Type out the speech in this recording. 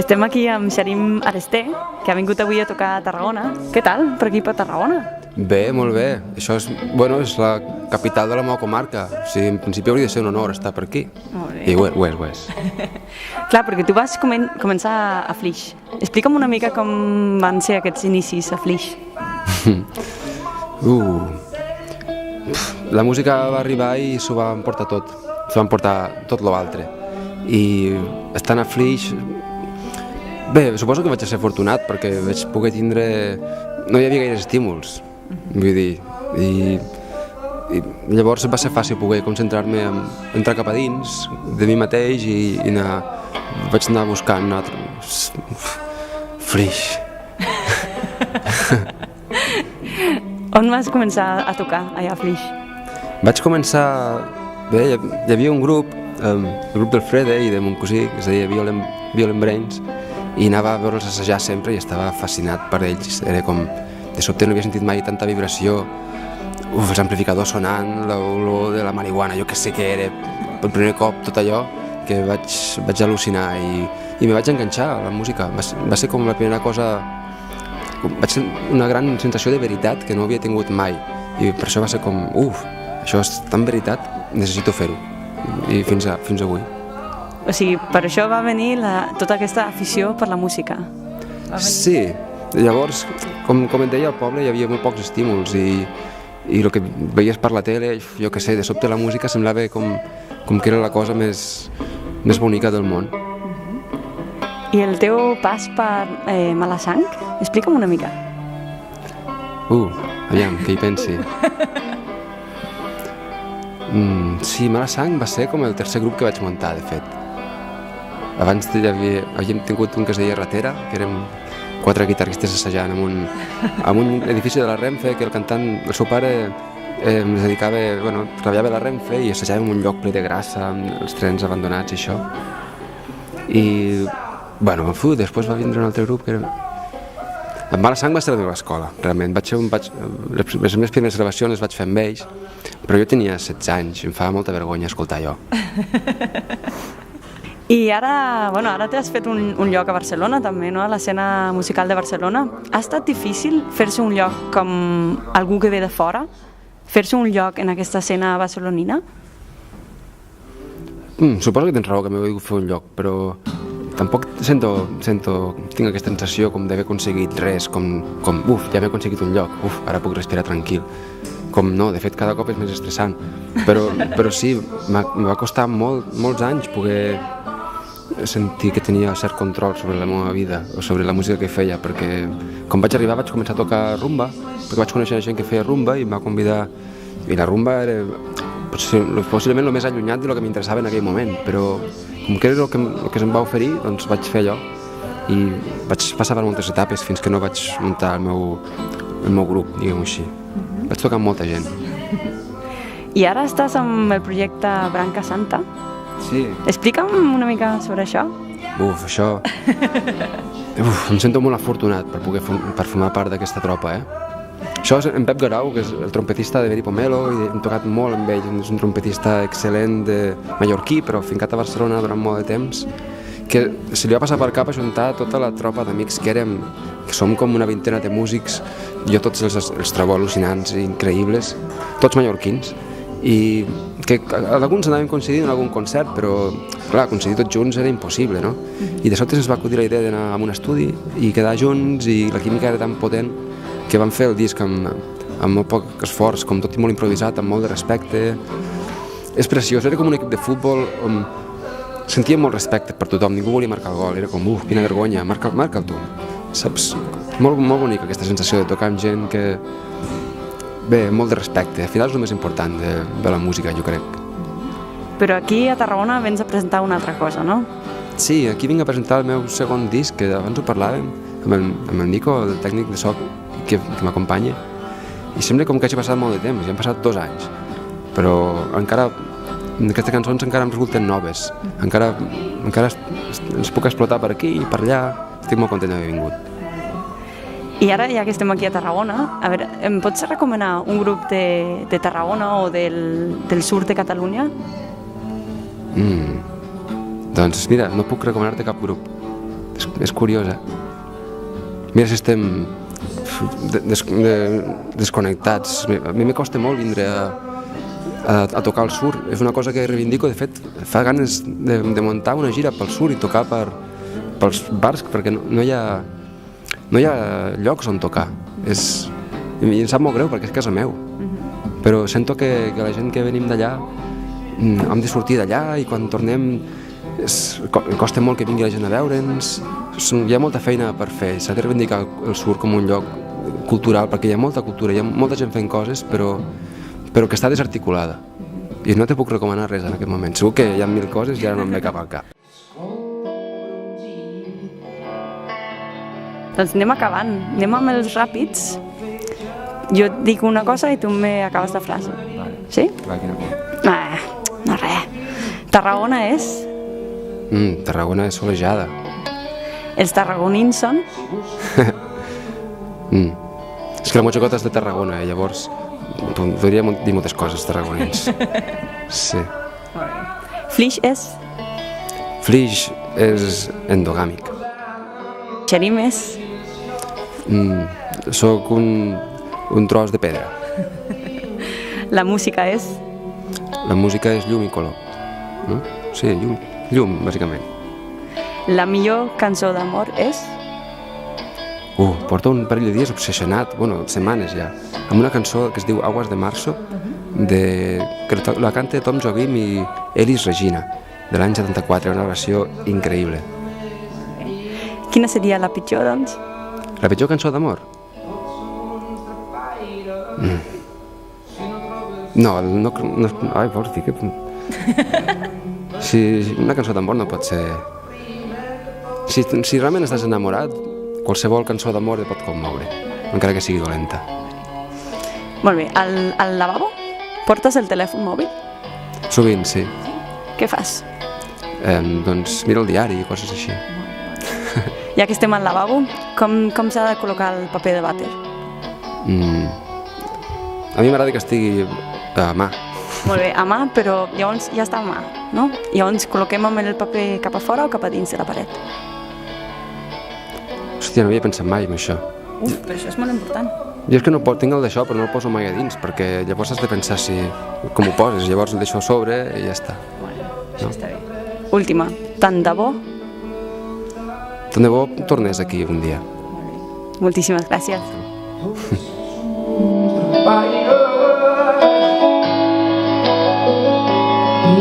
Estem aquí amb Xarim Aresté, que ha vingut avui a tocar a Tarragona. Què tal, per aquí per Tarragona? Bé, molt bé. Això és la capital de la meva comarca. O sigui, en principi hauria de ser un honor estar per aquí. Molt bé. I ho és. Clar, perquè tu vas començar a Flix. Explica'm una mica com van ser aquests inicis a Flix. La música va arribar i s'ho va emportar tot. S'ho va emportar tot l'altre. I estant a Flix... Bé, suposo que vaig ser afortunat perquè vaig poder tindre... No hi havia gaires estímuls, vull dir, i llavors va ser fàcil poder concentrar-me en entrar cap a dins de mi mateix i vaig anar buscant un altre... Flix. On vas començar a tocar allà a Flix? Vaig començar... Bé, hi havia un grup, el grup del Frede i de mon cosí, que es deia Violent Brains, i anava a veure'ls assajar sempre i estava fascinat per ells. Era com... De sobte no havia sentit mai tanta vibració, els amplificadors sonant, l'olor de la marihuana, jo que sé què era, per primer cop tot allò, que vaig al·lucinar i me vaig enganxar a la música. Va ser com la primera cosa... Vaig ser una gran sensació de veritat que no havia tingut mai i per això va ser com, això és tan veritat, necessito fer-ho. I fins avui. O sigui, per això va venir tota aquesta afició per la música. Sí, llavors, com et deia, al poble hi havia molt pocs estímuls i el que veies per la tele, jo que sé, de sobte la música semblava com que era la cosa més bonica del món. I el teu pas per Malassang? Explica'm una mica. Aviam, que hi pensi. Sí, Malassang va ser com el tercer grup que vaig muntar, de fet. Abans havíem tingut un que es deia Ratera, que érem 4 guitarristes assajant en un edifici de la Renfe, que el cantant, el seu pare, es dedicava, treballava a la Renfe i assajava en un lloc ple de grassa, amb els trens abandonats i això. I, després va vindre un altre grup que era... En Malassang va ser la meva escola, realment. Les meves primeres gravacions les vaig fer amb ells, però jo tenia 16 anys i em fa molta vergonya escoltar allò. I ara t'has fet un lloc a Barcelona també, no? A l'escena musical de Barcelona. Ha estat difícil fer-se un lloc com algú que ve de fora? Fer-se un lloc en aquesta escena barcelonina? Suposo que tens raó que m'he volgut fer un lloc, però tampoc tinc aquesta sensació com d'haver aconseguit res, ja m'he aconseguit un lloc, ara puc respirar tranquil. Com no, de fet cada cop és més estressant, però sí, em va costar molts anys poder sentir que tenia cert control sobre la meva vida o sobre la música que feia, perquè quan vaig arribar vaig començar a tocar rumba, perquè vaig conèixer gent que feia rumba i em va convidar, i la rumba era possiblement el més allunyat de lo que m'interessava en aquell moment, però com que era el que se'm va oferir, doncs vaig fer allò i vaig passar per moltes etapes fins que no vaig muntar el meu grup, diguem-ho així. Vaig tocar amb molta gent. I ara estàs amb el projecte Branca Santa? Sí. Explica'm una mica sobre això. Això... em sento molt afortunat per formar part d'aquesta tropa, Això és en Pep Garau, que és el trompetista de Beri Pomelo, i hem tocat molt amb ell, és un trompetista excel·lent de mallorquí, però fincat a Barcelona durant molt de temps, que se li va passar per cap ajuntar tota la tropa d'amics que érem, que som com una vintena de músics, jo tots els trobo al·lucinants i increïbles, tots mallorquins, i que alguns anàvem coincidint en algun concert, però clar, coincidir tots junts era impossible, no? I de sobte ens va acudir la idea d'anar a un estudi i quedar junts, i la química era tan potent que vam fer el disc amb molt poc esforç, com tot i molt improvisat, amb molt de respecte. És preciós, era com un equip de futbol on sentíem molt respecte per tothom, ningú volia marcar el gol, era com, quina vergonya, marca'l tu, saps? Molt bonica aquesta sensació de tocar amb gent que... Bé, molt de respecte, al final és el més important de la música, jo crec. Però aquí a Tarragona vens a presentar una altra cosa, no? Sí, aquí vinc a presentar el meu segon disc, que abans ho parlàvem, amb el Nico, el tècnic de so que m'acompanya, i sembla com que hagi passat molt de temps, ja han passat 2 anys, però encara aquestes cançons encara em resulten noves, encara les puc explotar per aquí i per allà, estic molt content d'haver vingut. I ara, ja que estem aquí a Tarragona, a veure, em pots recomanar un grup de Tarragona o del sud de Catalunya? Doncs mira, no puc recomanar-te cap grup. És curiosa. Mira si estem desconnectats. A mi me costa molt vindre a tocar al sur. És una cosa que reivindico. De fet, fa ganes de muntar una gira pel sur i tocar pels bars, perquè no hi ha llocs on tocar. I em sap molt greu perquè és casa meu. Però sento que la gent que venim d'allà hem de sortir d'allà i quan tornem costa molt que vingui la gent a veure'ns. Hi ha molta feina per fer. S'ha de reivindicar el sur com un lloc cultural, perquè hi ha molta cultura, hi ha molta gent fent coses, però que està desarticulada. I no te puc recomanar res en aquest moment. Segur que hi ha 1000 coses i ara no em ve cap al cap. Doncs anem acabant. Anem amb els ràpids. Jo et dic una cosa i tu m'acabes la frase. Vale. Sí? Va, quina por. No res. Tarragona és? Tarragona és solejada. Els tarragonins són? És que la motxacota és de Tarragona, llavors podria dir moltes coses tarragonins. Sí. Flix és? Flix és endogàmic. Xerim és? Soc un tros de pedra. La música és? La música és llum i color. No? Sí, llum, bàsicament. La millor cançó d'amor és? Porto un parell de dies obsessionat, setmanes ja, amb una cançó que es diu Aguas de Marzo, que la canta Tom Jobim i Elis Regina, de l'any 74, una versió increïble. Quina seria la pitjor, doncs? La pitjor cançó d'amor? No, ai, vols dir que... Si una cançó d'amor no pot ser... Si realment estàs enamorat, qualsevol cançó d'amor et pot commoure, encara que sigui dolenta. Molt bé, al lavabo portes el telèfon mòbil? Sovint, sí. Què fas? Doncs miro el diari i coses així. Ja que estem al lavabo, com s'ha de col·locar el paper de vàter? A mi m'agrada que estigui a mà. Molt bé, a mà, però llavors ja està a mà, no? Llavors col·loquem amb el paper cap a fora o cap a dins de la paret? Hòstia, no havia pensat mai en això. Però això és molt important. Jo és que tinc el d'això, però no el poso mai a dins, perquè llavors has de pensar com ho poses, llavors el deixo a sobre i ja està. Bueno, això està bé. Última, tant de bo? Tant de bo tornés aquí un dia. Moltíssimes gràcies. Y